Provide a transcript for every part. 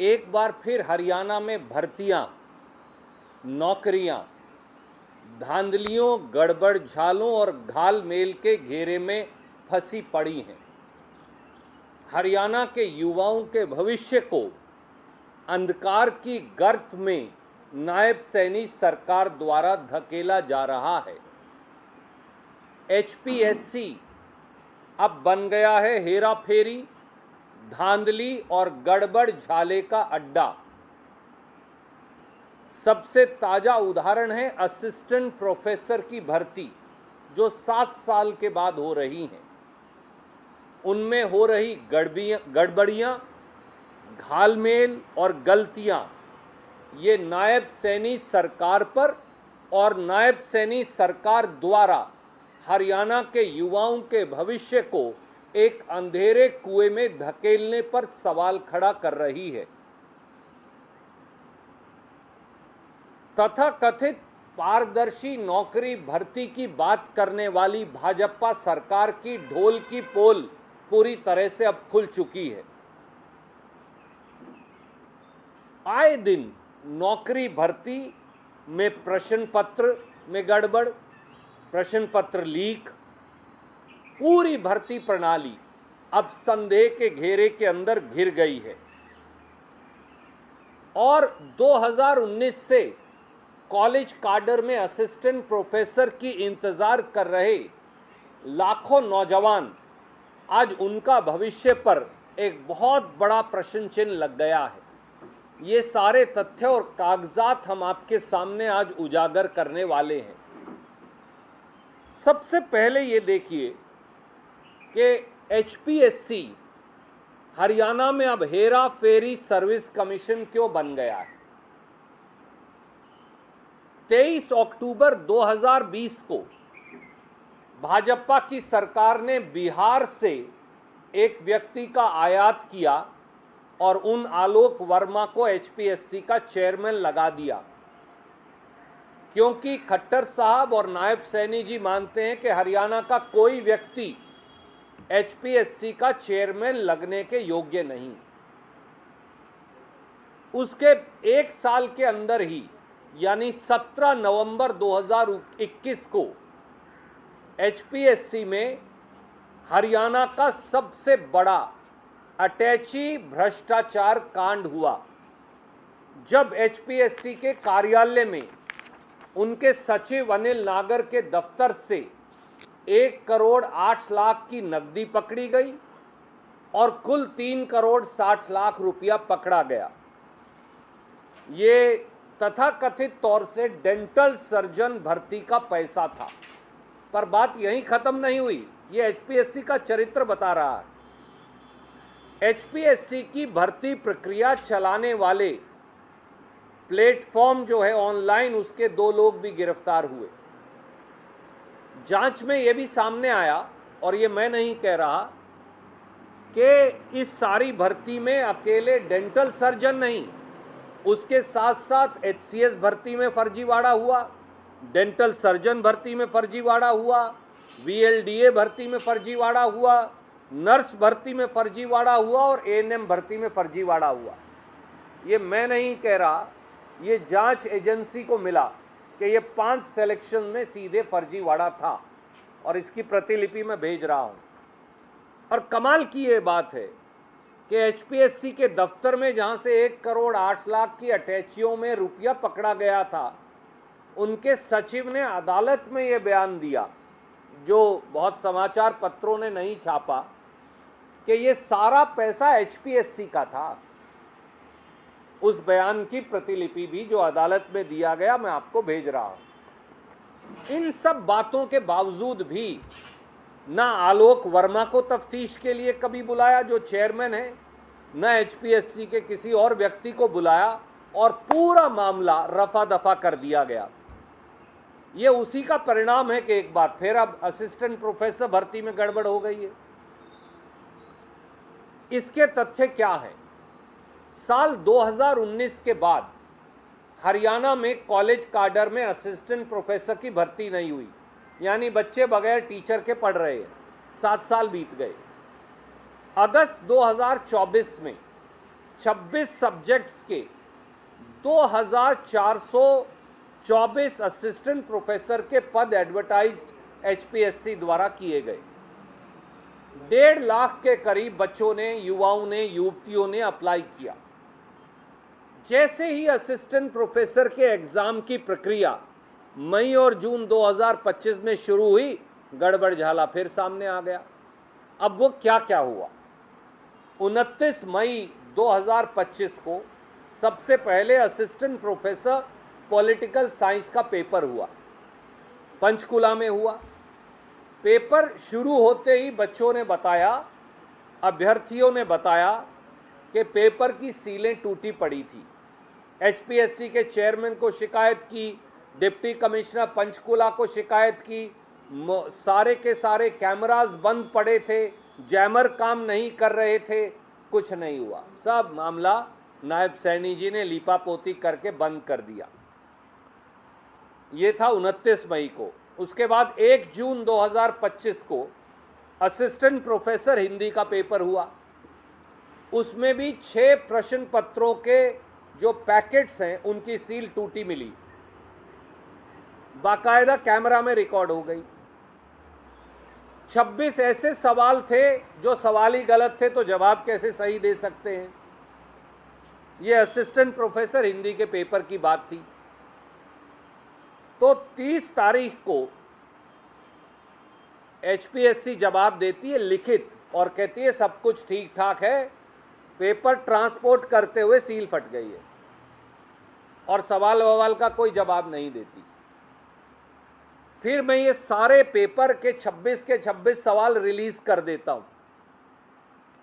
एक बार फिर हरियाणा में भर्तियां, नौकरियां धांधलियों, गड़बड़ झालों और घालमेल के घेरे में फंसी पड़ी हैं। हरियाणा के युवाओं के भविष्य को अंधकार की गर्त में नायब सैनी सरकार द्वारा धकेला जा रहा है। एचपीएससी अब बन गया है हेरा फेरी, धांधली और गड़बड़ झाले का अड्डा। सबसे ताजा उदाहरण है असिस्टेंट प्रोफेसर की भर्ती, जो 7 साल के बाद हो रही हैं। उनमें हो रही गड़बड़ियां, घालमेल और गलतियां ये नायब सैनी सरकार पर और नायब सैनी सरकार द्वारा हरियाणा के युवाओं के भविष्य को एक अंधेरे कुएं में धकेलने पर सवाल खड़ा कर रही है। तथाकथित पारदर्शी नौकरी भर्ती की बात करने वाली भाजपा सरकार की ढोल की पोल पूरी तरह से अब खुल चुकी है। आए दिन नौकरी भर्ती में प्रश्न पत्र में गड़बड़, प्रश्न पत्र लीक, पूरी भर्ती प्रणाली अब संदेह के घेरे के अंदर घिर गई है। और 2019 से कॉलेज काडर में असिस्टेंट प्रोफेसर की इंतजार कर रहे लाखों नौजवान, आज उनका भविष्य पर एक बहुत बड़ा प्रश्न चिन्ह लग गया है। ये सारे तथ्य और कागजात हम आपके सामने आज उजागर करने वाले हैं। सबसे पहले ये देखिए कि एचपीएससी हरियाणा में अब हेरा फेरी सर्विस कमीशन क्यों बन गया है। 23 अक्टूबर 2020 को भाजपा की सरकार ने बिहार से एक व्यक्ति का आयात किया और उन आलोक वर्मा को एचपीएससी का चेयरमैन लगा दिया, क्योंकि खट्टर साहब और नायब सैनी जी मानते हैं कि हरियाणा का कोई व्यक्ति एचपीएससी का चेयरमैन लगने के योग्य नहीं। उसके एक साल के अंदर ही यानी 17 नवंबर 2021 को एचपीएससी में हरियाणा का सबसे बड़ा अटैची भ्रष्टाचार कांड हुआ, जब एचपीएससी के कार्यालय में उनके सचिव अनिल नागर के दफ्तर से 1 करोड़ 8 लाख की नकदी पकड़ी गई और कुल 3 करोड़ 60 लाख रुपया पकड़ा गया। ये तथाकथित तौर से डेंटल सर्जन भर्ती का पैसा था। पर बात यहीं खत्म नहीं हुई, ये एचपीएससी का चरित्र बता रहा है। एचपीएससी की भर्ती प्रक्रिया चलाने वाले प्लेटफॉर्म जो है ऑनलाइन, उसके 2 लोग भी गिरफ्तार हुए। जांच में यह भी सामने आया, और ये मैं नहीं कह रहा, कि इस सारी भर्ती में अकेले डेंटल सर्जन नहीं, उसके साथ साथ एचसीएस भर्ती में फर्जीवाड़ा हुआ, डेंटल सर्जन भर्ती में फर्जीवाड़ा हुआ, वीएलडीए भर्ती में फर्जीवाड़ा हुआ, नर्स भर्ती में फर्जीवाड़ा हुआ और एएनएम भर्ती में फर्जीवाड़ा हुआ। ये मैं नहीं कह रहा, ये जांच एजेंसी को मिला कि ये 5 सिलेक्शन में सीधे फर्जीवाड़ा था, और इसकी प्रतिलिपि मैं भेज रहा हूं। और कमाल की ये बात है कि एचपीएससी के दफ्तर में जहां से 1 करोड़ 8 लाख की अटैचियों में रुपया पकड़ा गया था, उनके सचिव ने अदालत में ये बयान दिया, जो बहुत समाचार पत्रों ने नहीं छापा, कि ये सारा पैसा एचपीएससी का था। उस बयान की प्रतिलिपि भी जो अदालत में दिया गया, मैं आपको भेज रहा हूं। इन सब बातों के बावजूद भी ना आलोक वर्मा को तफ्तीश के लिए कभी बुलाया, जो चेयरमैन है, न एचपीएससी के किसी और व्यक्ति को बुलाया, और पूरा मामला रफा दफा कर दिया गया। ये उसी का परिणाम है कि एक बार फिर अब असिस्टेंट प्रोफेसर भर्ती में गड़बड़ हो गई है। इसके तथ्य क्या हैं? साल 2019 के बाद हरियाणा में कॉलेज काडर में असिस्टेंट प्रोफेसर की भर्ती नहीं हुई, यानी बच्चे बगैर टीचर के पढ़ रहे हैं। 7 साल बीत गए। अगस्त 2024 में 26 सब्जेक्ट्स के 2424 असिस्टेंट प्रोफेसर के पद एडवर्टाइज्ड एचपीएससी द्वारा किए गए। 1.5 लाख के करीब बच्चों ने, युवाओं ने, युवतियों ने अप्लाई किया। जैसे ही असिस्टेंट प्रोफेसर के एग्जाम की प्रक्रिया मई और जून 2025 में शुरू हुई, गड़बड़ झाला फिर सामने आ गया। अब वो क्या क्या हुआ। 29 मई 2025 को सबसे पहले असिस्टेंट प्रोफेसर पॉलिटिकल साइंस का पेपर हुआ, पंचकुला में हुआ। पेपर शुरू होते ही बच्चों ने बताया, अभ्यर्थियों ने बताया कि पेपर की सीलें टूटी पड़ी थी। एचपीएससी के चेयरमैन को शिकायत की, डिप्टी कमिश्नर पंचकुला को शिकायत की, सारे के सारे कैमरास बंद पड़े थे, जैमर काम नहीं कर रहे थे, कुछ नहीं हुआ। सब मामला नायब सैनी जी ने लीपापोती करके बंद कर दिया। ये था 29 मई को। उसके बाद 1 जून 2025 को असिस्टेंट प्रोफेसर हिंदी का पेपर हुआ। उसमें भी 6 प्रश्न पत्रों के जो पैकेट्स हैं उनकी सील टूटी मिली, बाकायदा कैमरा में रिकॉर्ड हो गई। 26 ऐसे सवाल थे जो सवाल ही गलत थे, तो जवाब कैसे सही दे सकते हैं। ये असिस्टेंट प्रोफेसर हिंदी के पेपर की बात थी। तो 30 तारीख को एचपीएससी जवाब देती है लिखित और कहती है सब कुछ ठीक ठाक है, पेपर ट्रांसपोर्ट करते हुए सील फट गई है, और सवाल ववाल का कोई जवाब नहीं देती। फिर मैं ये सारे पेपर के 26 सवाल रिलीज कर देता हूं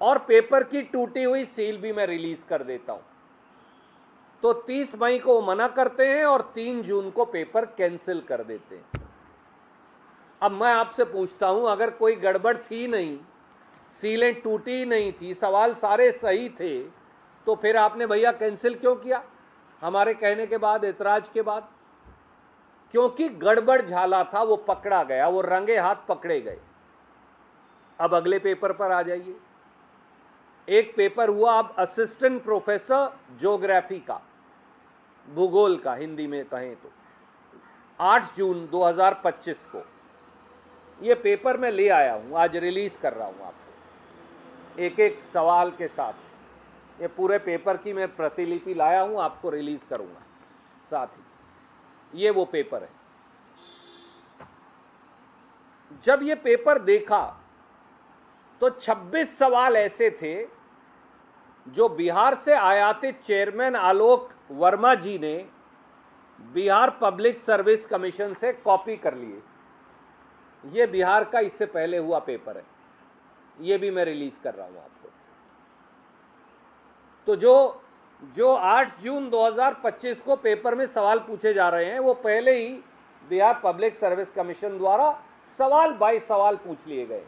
और पेपर की टूटी हुई सील भी मैं रिलीज कर देता हूं। तो 30 मई को मना करते हैं और 3 जून को पेपर कैंसिल कर देते हैं। अब मैं आपसे पूछता हूं, अगर कोई गड़बड़ थी नहीं, सीलें टूटी नहीं थी, सवाल सारे सही थे, तो फिर आपने भैया कैंसिल क्यों किया हमारे कहने के बाद, एतराज के बाद? क्योंकि गड़बड़ झाला था, वो पकड़ा गया, वो रंगे हाथ पकड़े गए। अब अगले पेपर पर आ जाइए। एक पेपर हुआ अब असिस्टेंट प्रोफेसर ज्योग्राफी का, भूगोल का हिंदी में कहें तो, 8 जून 2025 को। ये पेपर मैं ले आया हूं, आज रिलीज कर रहा हूं आपको एक एक सवाल के साथ। ये पूरे पेपर की मैं प्रतिलिपि लाया हूं, आपको रिलीज करूंगा साथ ही। ये वो पेपर है। जब ये पेपर देखा तो 26 सवाल ऐसे थे जो बिहार से आयातित चेयरमैन आलोक वर्मा जी ने बिहार पब्लिक सर्विस कमीशन से कॉपी कर लिए। ये बिहार का इससे पहले हुआ पेपर है, ये भी मैं रिलीज कर रहा हूं आपको। तो जो 8 जून 2025 को पेपर में सवाल पूछे जा रहे हैं, वो पहले ही बिहार पब्लिक सर्विस कमीशन द्वारा सवाल बाय सवाल पूछ लिए गए।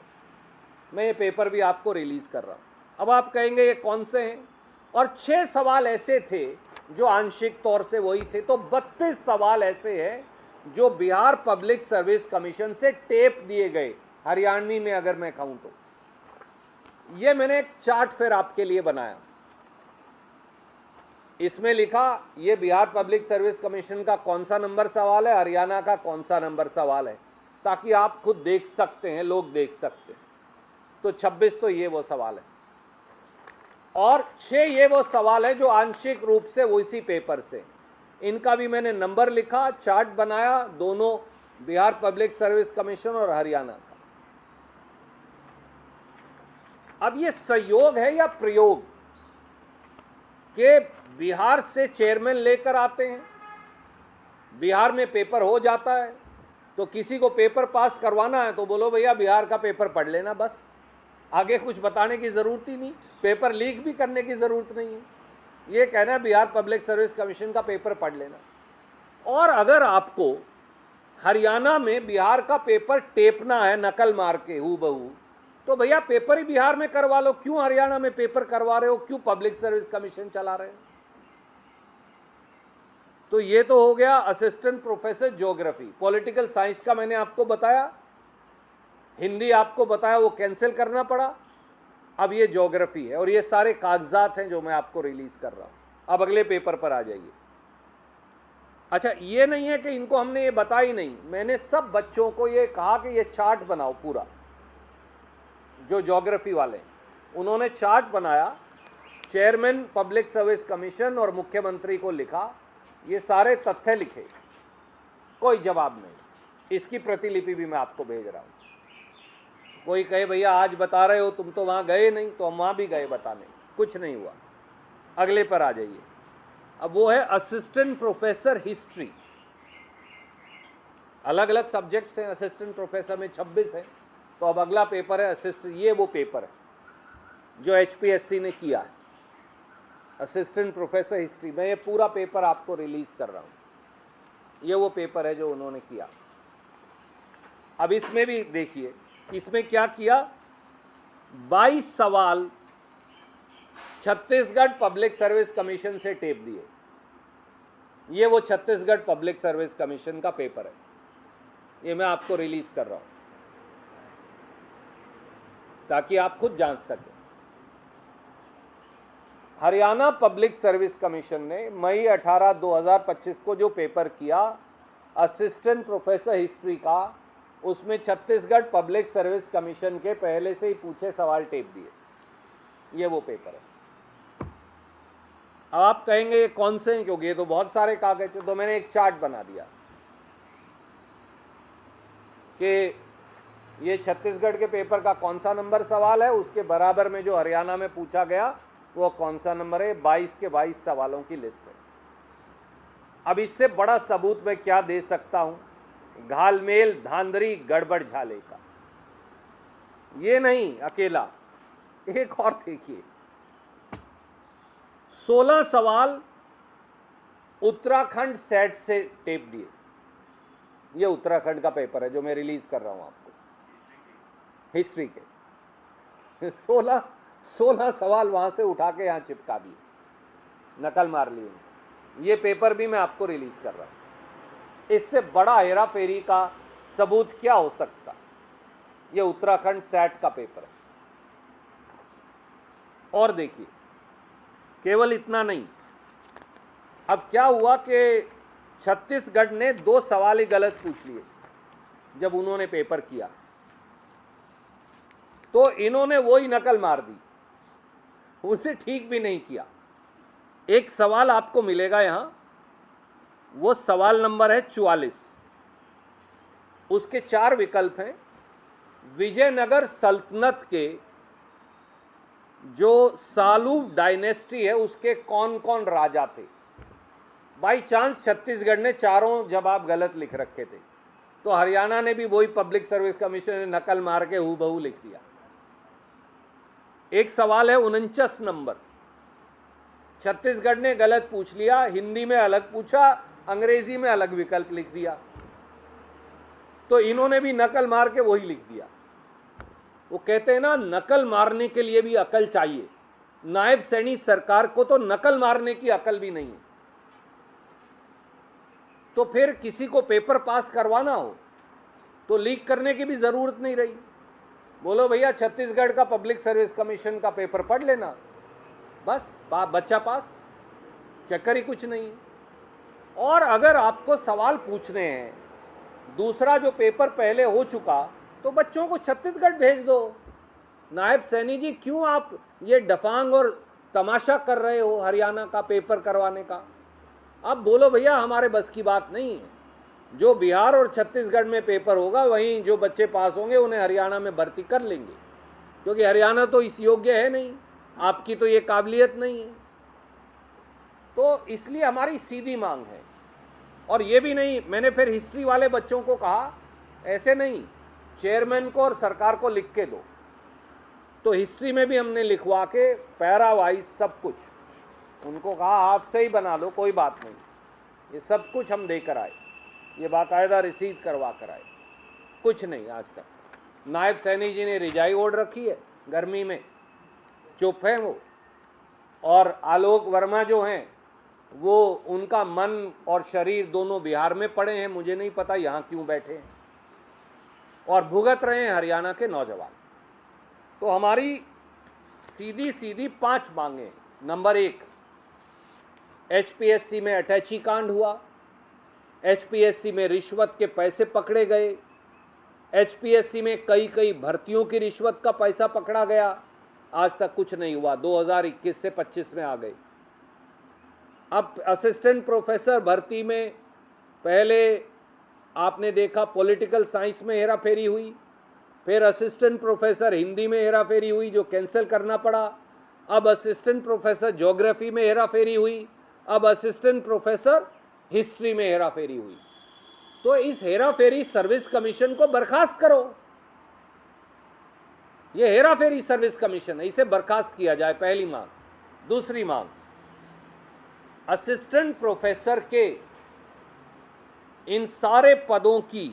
मैं ये पेपर भी आपको रिलीज कर रहा हूं। अब आप कहेंगे ये कौन से हैं, और 6 सवाल ऐसे थे जो आंशिक तौर से वही थे। तो 32 सवाल ऐसे हैं जो बिहार पब्लिक सर्विस कमीशन से टेप दिए गए, हरियाणवी में अगर मैं कहूं तो। ये मैंने एक चार्ट फिर आपके लिए बनाया, इसमें लिखा ये बिहार पब्लिक सर्विस कमीशन का कौन सा नंबर सवाल है, हरियाणा का कौन सा नंबर सवाल है, ताकि आप खुद देख सकते हैं, लोग देख सकते हैं। तो 26 तो ये वो सवाल है, और 6 ये वो सवाल है जो आंशिक रूप से वो इसी पेपर से। इनका भी मैंने नंबर लिखा, चार्ट बनाया, दोनों बिहार पब्लिक सर्विस कमीशन और हरियाणा का। अब ये संयोग है या प्रयोग के बिहार से चेयरमैन लेकर आते हैं, बिहार में पेपर हो जाता है, तो किसी को पेपर पास करवाना है तो बोलो भैया बिहार का पेपर पढ़ लेना, बस आगे कुछ बताने की ज़रूरत ही नहीं, पेपर लीक भी करने की ज़रूरत नहीं है। ये कहना है बिहार पब्लिक सर्विस कमीशन का पेपर पढ़ लेना। और अगर आपको हरियाणा में बिहार का पेपर टेपना है नकल मार के हूबहू, तो भैया पेपर ही बिहार में करवा लो, क्यों हरियाणा में पेपर करवा रहे हो, क्यों पब्लिक सर्विस कमीशन चला रहे हो? तो ये तो हो गया assistant professor geography. Political science का मैंने आपको बताया, हिंदी आपको बताया, वो कैंसिल करना पड़ा। अब ये ज्योग्राफी है और ये सारे कागजात हैं जो मैं आपको रिलीज कर रहा हूं। अब अगले पेपर पर आ जाइए। अच्छा, ये नहीं है कि इनको हमने ये बताया ही नहीं, मैंने सब बच्चों को ये कहा कि ये चार्ट बनाओ पूरा। जो ज्योग्राफी वाले उन्होंने चार्ट बनाया, चेयरमैन पब्लिक सर्विस कमीशन और मुख्यमंत्री को लिखा, ये सारे तथ्य लिखे, कोई जवाब नहीं। इसकी प्रतिलिपि भी मैं आपको भेज रहा हूं। कोई कहे भैया आज बता रहे हो, तुम तो वहां गए नहीं, तो हम वहां भी गए बताने, कुछ नहीं हुआ। अगले पर आ जाइए। अब वो है असिस्टेंट प्रोफेसर हिस्ट्री। अलग अलग सब्जेक्ट्स हैं, असिस्टेंट प्रोफेसर में 26 है। तो अब अगला पेपर है असिस्टेंट, ये वो पेपर है जो HPSC ने किया है, असिस्टेंट प्रोफेसर हिस्ट्री। मैं ये पूरा पेपर आपको रिलीज कर रहा हूं। ये वो पेपर है जो उन्होंने किया। अब इसमें भी देखिए, इसमें क्या किया, 22 सवाल छत्तीसगढ़ पब्लिक सर्विस कमीशन से टेप दिए। ये वो छत्तीसगढ़ पब्लिक सर्विस कमीशन का पेपर है, ये मैं आपको रिलीज कर रहा हूं ताकि आप खुद जांच सकें। हरियाणा पब्लिक सर्विस कमीशन ने मई 18, 2025 को जो पेपर किया असिस्टेंट प्रोफेसर हिस्ट्री का, उसमें छत्तीसगढ़ पब्लिक सर्विस कमीशन के पहले से ही पूछे सवाल टेप दिए। ये वो पेपर है। अब आप कहेंगे ये कौन से हैं, क्योंकि ये तो बहुत सारे कागज थे। तो मैंने एक चार्ट बना दिया कि ये छत्तीसगढ़ के पेपर का कौन सा नंबर सवाल है, उसके बराबर में जो हरियाणा में पूछा गया वो कौन सा नंबर है। 22 के 22 सवालों की लिस्ट है। अब इससे बड़ा सबूत मैं क्या दे सकता हूं, घालमेल धांधली गड़बड़ झाले का। ये नहीं अकेला, एक और देखिए, 16 सवाल उत्तराखंड सेट से टेप दिए। ये उत्तराखंड का पेपर है जो मैं रिलीज कर रहा हूं आपको, हिस्ट्री के। 16 सवाल वहां से उठा के यहां चिपका दिए, नकल मार ली। ये पेपर भी मैं आपको रिलीज कर रहा हूं। इससे बड़ा हेरा फेरी का सबूत क्या हो सकता। ये उत्तराखंड सेट का पेपर है। और देखिए, केवल इतना नहीं, अब क्या हुआ कि छत्तीसगढ़ ने 2 सवाल ही गलत पूछ लिए जब उन्होंने पेपर किया, तो इन्होंने वो ही नकल मार दी, उसे ठीक भी नहीं किया। एक सवाल आपको मिलेगा यहां, वो सवाल नंबर है 44। उसके 4 विकल्प हैं। विजयनगर सल्तनत के जो सालू डायनेस्टी है उसके कौन कौन राजा थे। बाई चांस छत्तीसगढ़ ने चारों जवाब गलत लिख रखे थे, तो हरियाणा ने भी वही पब्लिक सर्विस कमीशन ने नकल मार के हूबहू लिख दिया। एक सवाल है 49 नंबर, छत्तीसगढ़ ने गलत पूछ लिया, हिंदी में अलग पूछा, अंग्रेजी में अलग विकल्प लिख दिया, तो इन्होंने भी नकल मार के वही लिख दिया। वो कहते हैं ना, नकल मारने के लिए भी अकल चाहिए। नायब सैनी सरकार को तो नकल मारने की अकल भी नहीं है, तो फिर किसी को पेपर पास करवाना हो तो लीक करने की भी जरूरत नहीं रही। बोलो भैया छत्तीसगढ़ का पब्लिक सर्विस कमीशन का पेपर पढ़ लेना, बस बच्चा पास, चक्कर ही कुछ नहीं। और अगर आपको सवाल पूछने हैं, दूसरा जो पेपर पहले हो चुका, तो बच्चों को छत्तीसगढ़ भेज दो। नायब सैनी जी, क्यों आप ये डफांग और तमाशा कर रहे हो हरियाणा का पेपर करवाने का। अब बोलो भैया हमारे बस की बात नहीं है, जो बिहार और छत्तीसगढ़ में पेपर होगा वहीं जो बच्चे पास होंगे उन्हें हरियाणा में भर्ती कर लेंगे, क्योंकि हरियाणा तो इस योग्य है नहीं, आपकी तो ये काबिलियत नहीं है। तो इसलिए हमारी सीधी मांग है। और ये भी नहीं, मैंने फिर हिस्ट्री वाले बच्चों को कहा ऐसे नहीं, चेयरमैन को और सरकार को लिख के दो। तो हिस्ट्री में भी हमने लिखवा के पैरा वाइज सब कुछ उनको कहा आपसे ही बना लो, कोई बात नहीं, ये सब कुछ हम देकर आए, ये बाकायदा रिसीव करवा कर आए। कुछ नहीं आज तक। नायब सैनी जी ने रिजाई ओढ़ रखी है गर्मी में, चुप है वो। और आलोक वर्मा जो हैं वो, उनका मन और शरीर दोनों बिहार में पड़े हैं, मुझे नहीं पता यहाँ क्यों बैठे हैं, और भुगत रहे हैं हरियाणा के नौजवान। तो हमारी सीधी सीधी 5 मांगे। नंबर 1, एचपीएससी में अटैची कांड हुआ, एचपीएससी में रिश्वत के पैसे पकड़े गए, एचपीएससी में कई भर्तियों की रिश्वत का पैसा पकड़ा गया, आज तक कुछ नहीं हुआ। 2021 से 25 में आ गए। अब असिस्टेंट प्रोफेसर भर्ती में पहले आपने देखा पॉलिटिकल साइंस में हेराफेरी हुई, फिर असिस्टेंट प्रोफेसर हिंदी में हेराफेरी हुई जो कैंसिल करना पड़ा, अब असिस्टेंट प्रोफेसर ज्योग्राफी में हेराफेरी हुई, अब असिस्टेंट प्रोफेसर हिस्ट्री में हेराफेरी हुई। तो इस हेराफेरी सर्विस कमीशन को बर्खास्त करो। यह हेराफेरी सर्विस कमीशन है, इसे बर्खास्त किया जाए, पहली मांग। दूसरी मांग, असिस्टेंट प्रोफेसर के इन सारे पदों की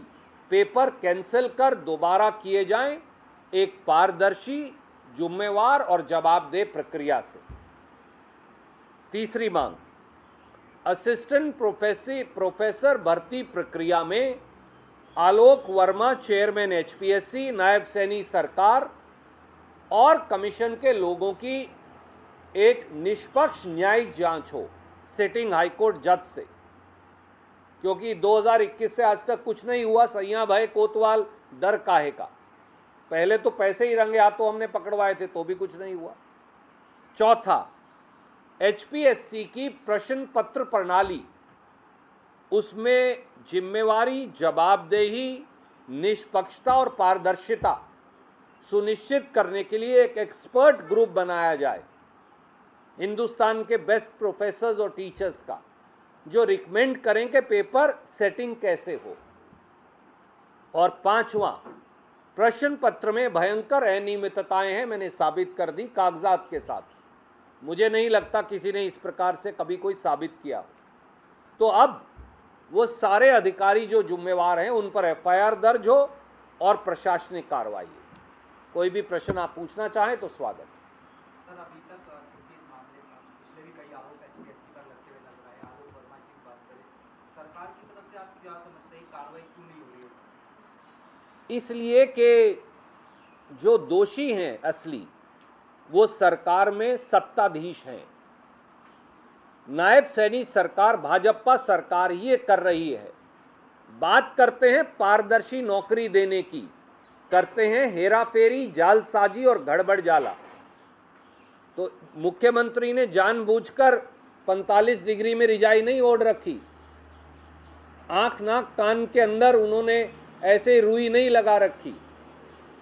पेपर कैंसिल कर दोबारा किए जाएं एक पारदर्शी, जिम्मेवार और जवाबदेह प्रक्रिया से। तीसरी मांग, असिस्टेंट प्रोफेसर भर्ती प्रक्रिया में आलोक वर्मा चेयरमैन एचपीएससी, नायब सैनी सरकार और कमीशन के लोगों की एक निष्पक्ष न्यायिक जांच हो सिटिंग हाईकोर्ट जज से, क्योंकि 2021 से आज तक कुछ नहीं हुआ। सैयां भाई कोतवाल डर काहे का, पहले तो पैसे ही रंगे हाथों हमने पकड़वाए थे तो भी कुछ नहीं हुआ। चौथा, एचपीएससी की प्रश्न पत्र प्रणाली, उसमें जिम्मेवारी, जवाबदेही, निष्पक्षता और पारदर्शिता सुनिश्चित करने के लिए एक एक्सपर्ट ग्रुप बनाया जाए हिंदुस्तान के बेस्ट प्रोफेसर्स और टीचर्स का, जो रिकमेंड करें कि पेपर सेटिंग कैसे हो। और पांचवा, प्रश्न पत्र में भयंकर अनियमितताएं हैं, मैंने साबित कर दी कागजात के साथ। मुझे नहीं लगता किसी ने इस प्रकार से कभी कोई साबित किया। तो अब वो सारे अधिकारी जो जिम्मेवार हैं उन पर एफआईआर दर्ज हो और प्रशासनिक कार्रवाई हो। कोई भी प्रश्न आप पूछना चाहें तो स्वागत। सर, अभी तक चूंकि इस मामले में पिछले भी कई आरोप एचपीएससी पर लगते हुए नजर आए, आलोक वर्मा की बात करें, सरकार की तरफ से आप क्या समझते हैं कार्रवाई क्यों नहीं हो रही है? इसलिए कि जो दोषी हैं असली वो सरकार में सत्ताधीश हैं। नायब सैनी सरकार, भाजपा सरकार ये कर रही है। बात करते हैं पारदर्शी नौकरी देने की, करते हैं हेराफेरी, जालसाजी और गड़बड़ जाला। तो मुख्यमंत्री ने जानबूझकर 45 डिग्री में रिजाई नहीं ओढ़ रखी, आंख नाक कान के अंदर उन्होंने ऐसे रुई नहीं लगा रखी,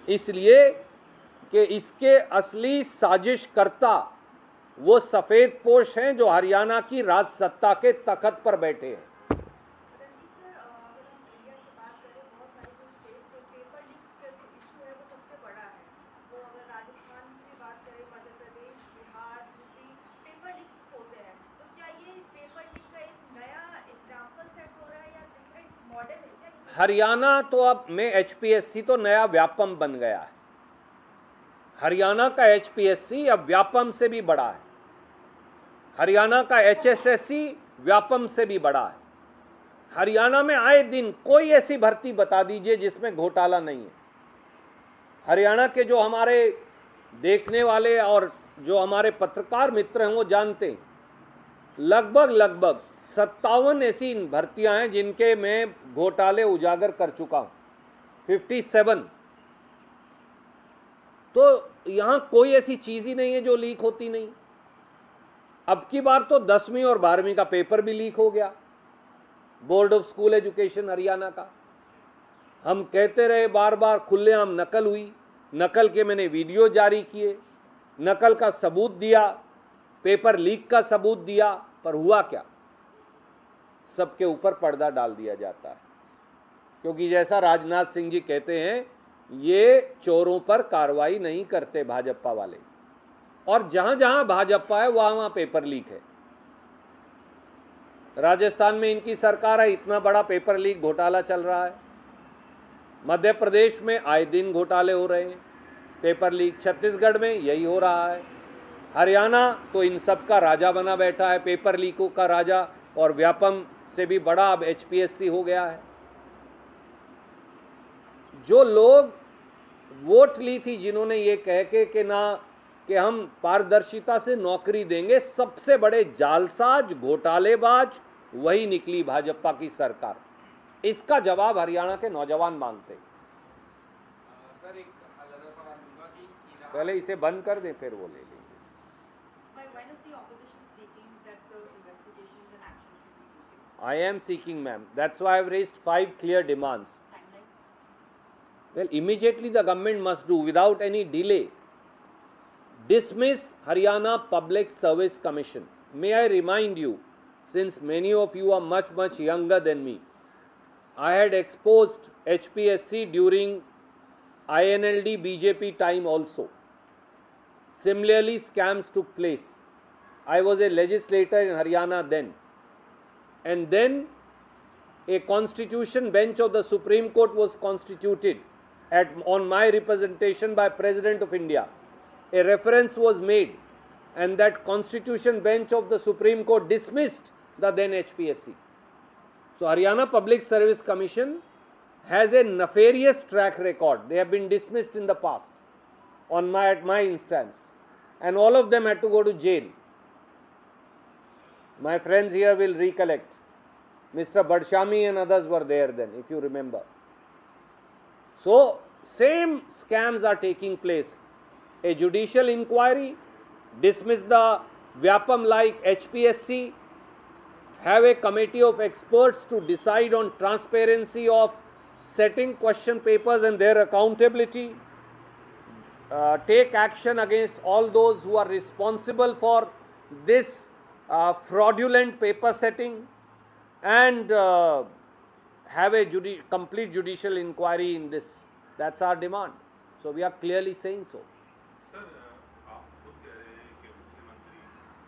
इसलिए कि इसके असली साजिशकर्ता वो सफेद पोश हैं जो हरियाणा की राज सत्ता के तख्त पर बैठे हैं। हरियाणा तो अब में एचपीएससी तो नया व्यापम बन गया है। हरियाणा का एचपीएससी अब व्यापम से भी बड़ा है। हरियाणा का एचएसएससी व्यापम से भी बड़ा है। हरियाणा में आए दिन कोई ऐसी भर्ती बता दीजिए जिसमें घोटाला नहीं है। हरियाणा के जो हमारे देखने वाले और जो हमारे पत्रकार मित्र हैं वो जानते हैं, लगभग 57 ऐसी भर्तियां हैं जिनके मैं घोटाले उजागर कर चुका हूं, 57। तो यहां कोई ऐसी चीज ही नहीं है जो लीक होती नहीं। अब की बार तो 10वीं और 12वीं का पेपर भी लीक हो गया, board of school education Haryana का। हम कहते रहे बार बार, खुलेआम नकल हुई, नकल के मैंने वीडियो जारी किए, नकल का सबूत दिया, पेपर लीक का सबूत दिया, पर हुआ क्या? सबके ऊपर पर्दा डाल दिया जाता है, क्योंकि जैसा राजनाथ सिंह जी कहते हैं, ये चोरों पर कार्रवाई नहीं करते भाजपा वाले, और जहां जहां भाजपा है वहां वहां पेपर लीक है। राजस्थान में इनकी सरकार है, इतना बड़ा पेपर लीक घोटाला चल रहा है। मध्य प्रदेश में आए दिन घोटाले हो रहे हैं, पेपर लीक। छत्तीसगढ़ में यही हो रहा है। हरियाणा तो इन सब का राजा बना बैठा है, पेपर लीकों का राजा, और व्यापम से भी बड़ा अब एचपीएससी हो गया है। जो लोग वोट ली थी, जिन्होंने ये कह के कि ना कि हम पारदर्शिता से नौकरी देंगे, सबसे बड़े जालसाज घोटालेबाज वही निकली भाजपा की सरकार। इसका जवाब हरियाणा के नौजवान मांगते हैं। सर एक अलग सवाल दूंगा कि पहले इसे बंद कर दें, फिर वो ले लेंगे। When is the opposition seeking that the investigations and action should be taken? I am seeking, ma'am. That's why I've raised 5 clear demands. Timeline? Well, immediately the government must do, without any delay, dismiss Haryana Public Service Commission. May I remind you, since many of you are much, much younger than me, I had exposed HPSC during INLD BJP time also. Similarly, scams took place. I was a legislator in Haryana then. And then a constitution bench of the Supreme Court was constituted on my representation by President of India. A reference was made, and that constitution bench of the Supreme Court dismissed the then HPSC. So Haryana Public Service Commission has a nefarious track record. They have been dismissed in the past at my instance, and all of them had to go to jail. My friends here will recollect. Mr. Badshami and others were there then, if you remember. So same scams are taking place. A judicial inquiry, dismiss the Vyapam like HPSC, have a committee of experts to decide on transparency of setting question papers and their accountability, take action against all those who are responsible for this fraudulent paper setting, and have a complete judicial inquiry in this. That's our demand. So we are clearly saying so. Sir आप खुद कह रहे हैं कि मुख्यमंत्री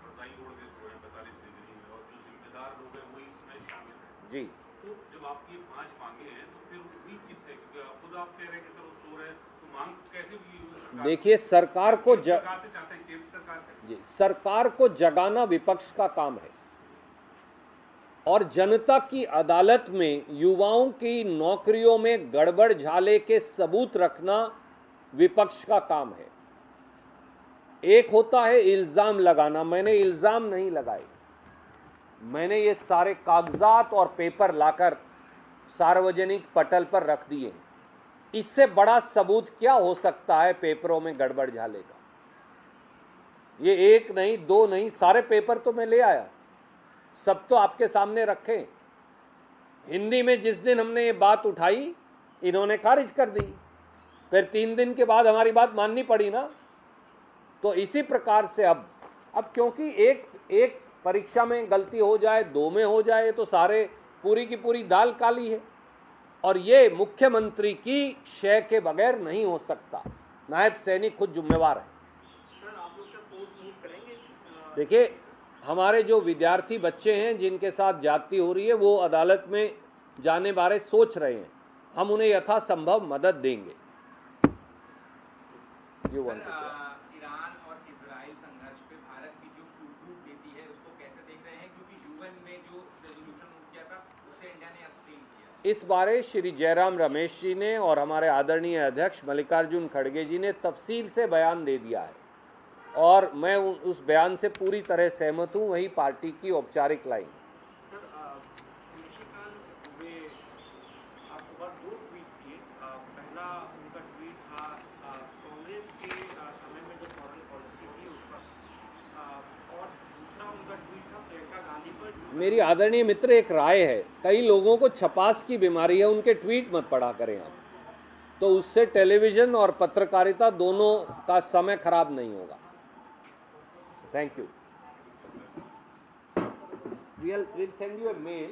रजाई ओढ़ के सोए हैं 45 डिग्री में, और जो जिम्मेदार लोग हैं वही इसमें शामिल हैं। जी। तो जब आपकी 5 मांगे हैं तो फिर हुई किससे? क्योंकि आप खुद आप कह रहे हैं कि सर वो सो रहे हैं, तो मांग कैसे हुई? देखिए, सरकार को सरकार से चाहते हैं, केंद्र सरकार से। जी, सरकार को जगाना विपक्ष का काम है, और जनता की अदालत में युवाओं की नौकरियों में गड़बड़ झाले के सबूत रखना विपक्ष का काम है। एक होता है इल्जाम लगाना, मैंने इल्जाम नहीं लगाए, मैंने ये सारे कागजात और पेपर लाकर सार्वजनिक पटल पर रख दिए। इससे बड़ा सबूत क्या हो सकता है पेपरों में गड़बड़ झाले का? ये एक नहीं, दो नहीं, सारे पेपर तो मैं ले आया, सब तो आपके सामने रखे। हिंदी में जिस दिन हमने ये बात उठाई, इन्होंने खारिज कर दी, फिर 3 दिन के बाद हमारी बात माननी पड़ी ना। तो इसी प्रकार से अब क्योंकि एक परीक्षा में गलती हो जाए, 2 में हो जाए, तो सारे पूरी की पूरी दाल काली है, और ये मुख्यमंत्री की शय के बगैर नहीं हो सकता। नायब सैनिक खुद जिम्मेवार है। सर आप लोग क्या कोर्ट मूव करेंगे? देखिए, हमारे जो विद्यार्थी बच्चे हैं जिनके साथ ज्यादती हो रही है, वो अदालत में जाने बारे सोच रहे हैं, हम उन्हें यथासंभव मदद देंगे। ईरान और इजराइल संघर्ष पे भारत की जो टूट देती है, उसको कैसे देख रहे हैं? क्योंकि यूएन में जो रेजोल्यूशन किया था उससे इंडिया ने अब्सटेन किया। इस बारे श्री जयराम रमेश जी ने और हमारे आदरणीय अध्यक्ष मल्लिकार्जुन खड़गे जी ने तफसील से बयान दे दिया है, और मैं उस बयान से पूरी तरह सहमत हूं। वही पार्टी की औपचारिक लाइन। सर निशिकांत दुबे आप सुबह 2 ट्वीट किए। पहला उनका ट्वीट था कांग्रेस के समय में जो फॉरेन पॉलिसी थी उस पर, और दूसरा उनका ट्वीट था प्रियंका गांधी पर। मेरी आदरणीय मित्र, एक राय है, कई लोगों को छपास की बीमारी है, उनके ट्वीट मत पढ़ा करें आप, तो उससे टेलीविजन और पत्रकारिता दोनों का समय खराब नहीं होगा। Thank you. We'll send you a mail.